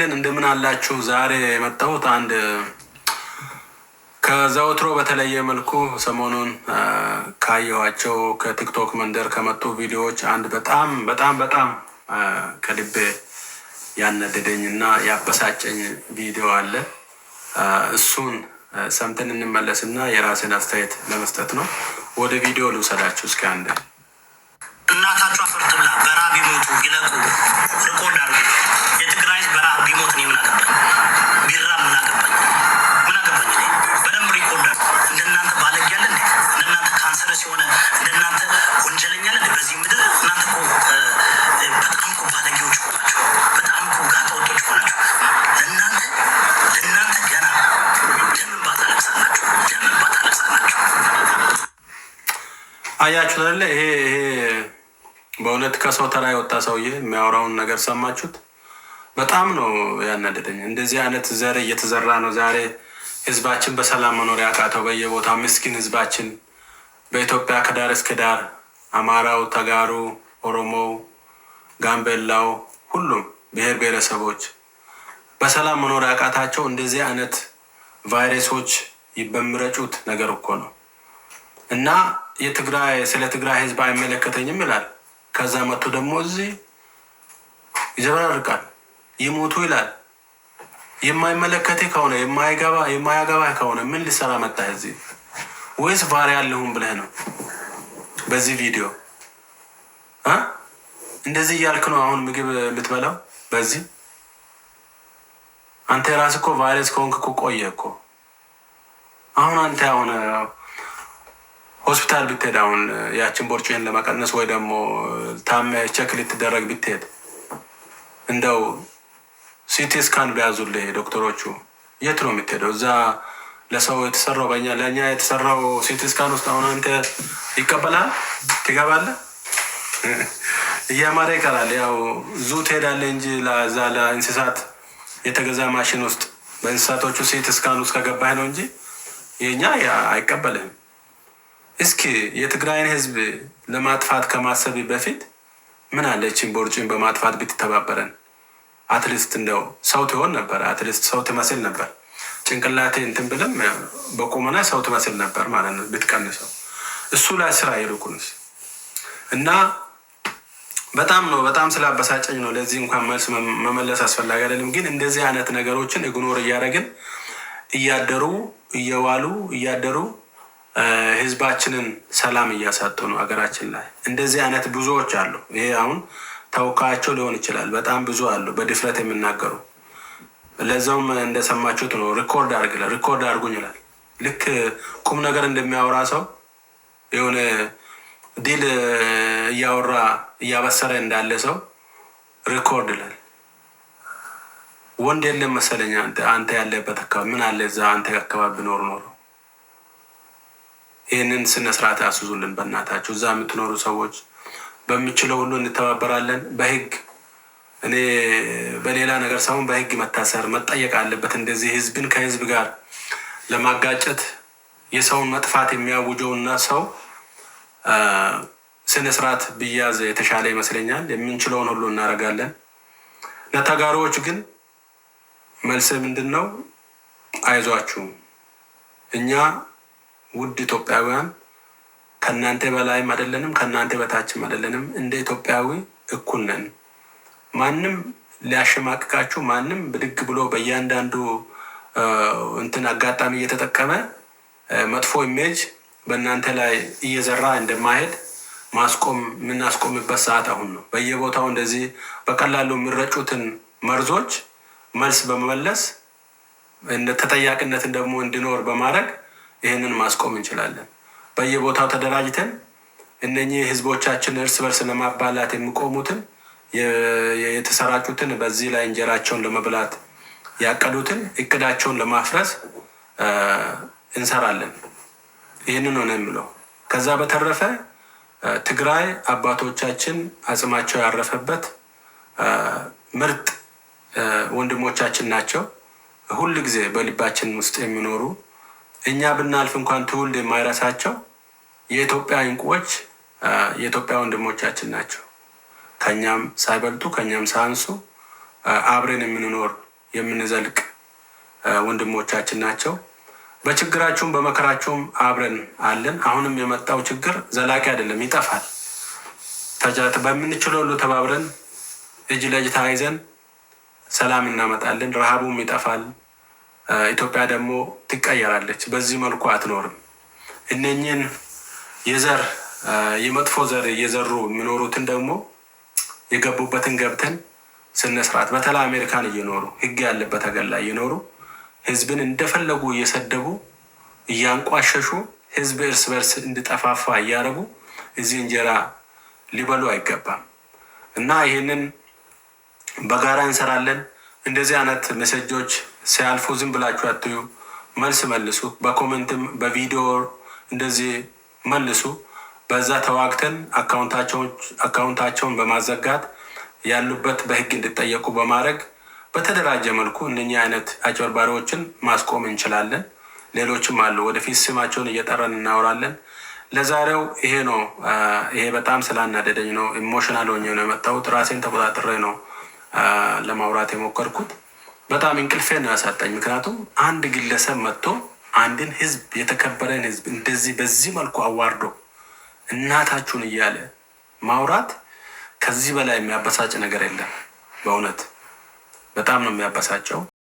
እንደምን አላችሁ? ዛሬ የመጣሁት አንድ ከዘወትሮ በተለየ መልኩ ሰሞኑን ካየኋቸው ከቲክቶክ መንደር ከመጡ ቪዲዮዎች አንድ በጣም በጣም በጣም ከልቤ ያነደደኝ እና ያበሳጨኝ ቪዲዮ አለ። እሱን ሰምተን እንመለስና የራስን አስተያየት ለመስጠት ነው። ወደ ቪዲዮ ልውሰዳችሁ እስኪ አንድ እናታችሁ አፈር ትብላ፣ በረሃብ ይሞቱ ይለቁ፣ ሪኮርድ አድርጉ። የትግራይ በረሃብ ቢሞት እኔ ምን አገባኝ? ቢራብ ምን አገባኝ? ምን አገባኝ? እኔ በደንብ ሪኮርድ አድርጉ። እንደናንተ ባለጌ ያለ እንዴ? እንደናንተ ካንሰር ሲሆነ እንደናንተ ወንጀለኛ አለ እንዴ? በዚህ ምድር እናንተ እኮ በጣም እኮ ባለጌዎች እኮ ናቸው። በጣም እኮ ጋጠወጦች እኮ ናቸው። ለእናንተ ገና ደም እንባ ታለቅሳላችሁ። ደም እንባ ታለቅሳላችሁ። አያችሁ አይደለ? ይሄ በእውነት ከሰው ተራ የወጣ ሰውዬ የሚያወራውን ነገር ሰማችሁት? በጣም ነው ያናደደኝ። እንደዚህ አይነት ዘር እየተዘራ ነው ዛሬ ህዝባችን በሰላም መኖር ያቃተው በየቦታ ምስኪን ህዝባችን በኢትዮጵያ ከዳር እስከ ዳር አማራው፣ ተጋሩ፣ ኦሮሞው፣ ጋምቤላው ሁሉም ብሔር ብሔረሰቦች በሰላም መኖር ያቃታቸው እንደዚህ አይነት ቫይረሶች በሚረጩት ነገር እኮ ነው። እና ስለ ትግራይ ህዝብ አይመለከተኝም ይላል። ከዛ መጥቶ ደግሞ እዚህ ይዘበራርቃል፣ ይሞቱ ይላል። የማይመለከት ከሆነ የማያገባ ከሆነ ምን ልሰራ መጣህ እዚህ? ወይስ ቫሪ ያለሁም ብለህ ነው በዚህ ቪዲዮ እንደዚህ እያልክ ነው አሁን ምግብ የምትበላው? በዚህ አንተ የራስህ እኮ ቫይረስ ከሆንክ እኮ ቆየ እኮ። አሁን ሆስፒታል ብትሄድ አሁን ያችን ቦርጭህን ለመቀነስ ወይ ደግሞ ታመ ቼክ ልትደረግ ብትሄድ እንደው ሲቲ ስካን ቢያዙልህ ዶክተሮቹ የት ነው የምትሄደው? እዛ ለሰው የተሰራው ለእኛ የተሰራው ሲቲ ስካን ውስጥ አሁን አንተ ይቀበላል? ትገባለህ? እያማረ ይቀራል። ያው ዙ ትሄዳለህ እንጂ ለዛ ለእንስሳት የተገዛ ማሽን ውስጥ በእንስሳቶቹ ሲቲ ስካን ውስጥ ከገባህ ነው እንጂ የኛ አይቀበልህም። እስኪ የትግራይን ህዝብ ለማጥፋት ከማሰብ በፊት ምን አለችን ቦርጭን በማጥፋት ብትተባበረን? አትሊስት እንደው ሰው ትሆን ነበር። አትሊስት ሰው ትመስል ነበር። ጭንቅላቴ እንትን ብለም በቁመና ሰው ትመስል ነበር ማለት ነው ብትቀንሰው። እሱ ላይ ስራ ይልቁንስ እና በጣም ስላበሳጨኝ ነው። ለዚህ እንኳን መልስ መመለስ አስፈላጊ አይደለም። ግን እንደዚህ አይነት ነገሮችን ኢግኖር እያደረግን እያደሩ ህዝባችንን ሰላም እያሳጡ ነው። ሀገራችን ላይ እንደዚህ አይነት ብዙዎች አሉ። ይሄ አሁን ተወካያቸው ሊሆን ይችላል። በጣም ብዙ አሉ በድፍረት የሚናገሩ። ለዛውም እንደሰማችሁት ነው። ሪኮርድ አድርጉኝ ይላል። ልክ ቁም ነገር እንደሚያወራ ሰው የሆነ ዲል እያወራ እያበሰረ እንዳለ ሰው ሪኮርድ ይላል። ወንድ የለም መሰለኝ አንተ ያለበት አካባቢ። ምን አለ እዛ አንተ አካባቢ ኖር ይህንን ስነስርዓት ያስዙልን በእናታችሁ። እዛ የምትኖሩ ሰዎች በሚችለው ሁሉ እንተባበራለን። በህግ እኔ በሌላ ነገር ሳይሆን በህግ መታሰር መጠየቅ አለበት። እንደዚህ ህዝብን ከህዝብ ጋር ለማጋጨት የሰውን መጥፋት የሚያውጀውና ሰው ስነስርዓት ብያዝ የተሻለ ይመስለኛል። የምንችለውን ሁሉ እናደርጋለን። ለተጋሪዎች ግን መልስ ምንድን ነው? አይዟችሁ፣ እኛ ውድ ኢትዮጵያውያን ከእናንተ በላይም አይደለንም፣ ከእናንተ በታችም አይደለንም። እንደ ኢትዮጵያዊ እኩል ነን። ማንም ሊያሸማቅቃችሁ፣ ማንም ብድግ ብሎ በእያንዳንዱ እንትን አጋጣሚ እየተጠቀመ መጥፎ ኢሜጅ በእናንተ ላይ እየዘራ እንደማሄድ የምናስቆምበት ሰዓት አሁን ነው። በየቦታው እንደዚህ በቀላሉ የሚረጩትን መርዞች መልስ በመመለስ ተጠያቂነትን ደግሞ እንዲኖር በማድረግ ይህንን ማስቆም እንችላለን። በየቦታው ተደራጅተን እነኚህ ህዝቦቻችን እርስ በርስ ለማባላት የሚቆሙትን የተሰራጩትን በዚህ ላይ እንጀራቸውን ለመብላት ያቀዱትን እቅዳቸውን ለማፍረስ እንሰራለን። ይህንን ነው የምለው። ከዛ በተረፈ ትግራይ አባቶቻችን አጽማቸው ያረፈበት ምርጥ ወንድሞቻችን ናቸው። ሁል ጊዜ በልባችን ውስጥ የሚኖሩ እኛ ብናልፍ እንኳን ትውልድ የማይረሳቸው የኢትዮጵያ እንቁዎች የኢትዮጵያ ወንድሞቻችን ናቸው። ከኛም ሳይበልጡ ከኛም ሳንሱ አብረን የምንኖር የምንዘልቅ ወንድሞቻችን ናቸው። በችግራችሁም በመከራችሁም አብረን አለን። አሁንም የመጣው ችግር ዘላቂ አይደለም፣ ይጠፋል። በምንችለው ሁሉ ተባብረን እጅ ለእጅ ተያይዘን ሰላም እናመጣለን። ረሃቡም ይጠፋል። ኢትዮጵያ ደግሞ ትቀየራለች። በዚህ መልኩ አትኖርም። እነኝን የመጥፎ ዘር እየዘሩ የሚኖሩትን ደግሞ የገቡበትን ገብተን ስነስርዓት በተለይ አሜሪካን እየኖሩ ህግ ያለበት ሀገር ላይ እየኖሩ ህዝብን እንደፈለጉ እየሰደቡ እያንቋሸሹ ህዝብ እርስ በርስ እንዲጠፋፋ እያደረጉ እዚህ እንጀራ ሊበሉ አይገባም እና ይህንን በጋራ እንሰራለን። እንደዚህ አይነት ሜሴጆች ሲያልፉ ዝም ብላችሁ አትዩ፣ መልስ መልሱ። በኮሜንትም በቪዲዮ እንደዚህ መልሱ። በዛ ተዋግተን አካውንታቸውን በማዘጋት ያሉበት በህግ እንዲጠየቁ በማድረግ በተደራጀ መልኩ እነኛ አይነት አጭበርባሪዎችን ማስቆም እንችላለን። ሌሎችም አሉ፣ ወደፊት ስማቸውን እየጠራን እናወራለን። ለዛሬው ይሄ ነው። ይሄ በጣም ስላናደደኝ ነው፣ ኢሞሽናል ሆኜ ነው የመጣሁት። ራሴን ተቆጣጥሬ ነው ለማውራት የሞከርኩት። በጣም እንቅልፌን ነው ያሳጣኝ። ምክንያቱም አንድ ግለሰብ መጥቶ አንድን ህዝብ፣ የተከበረን ህዝብ እንደዚህ በዚህ መልኩ አዋርዶ እናታችሁን እያለ ማውራት ከዚህ በላይ የሚያበሳጭ ነገር የለም። በእውነት በጣም ነው የሚያበሳጨው።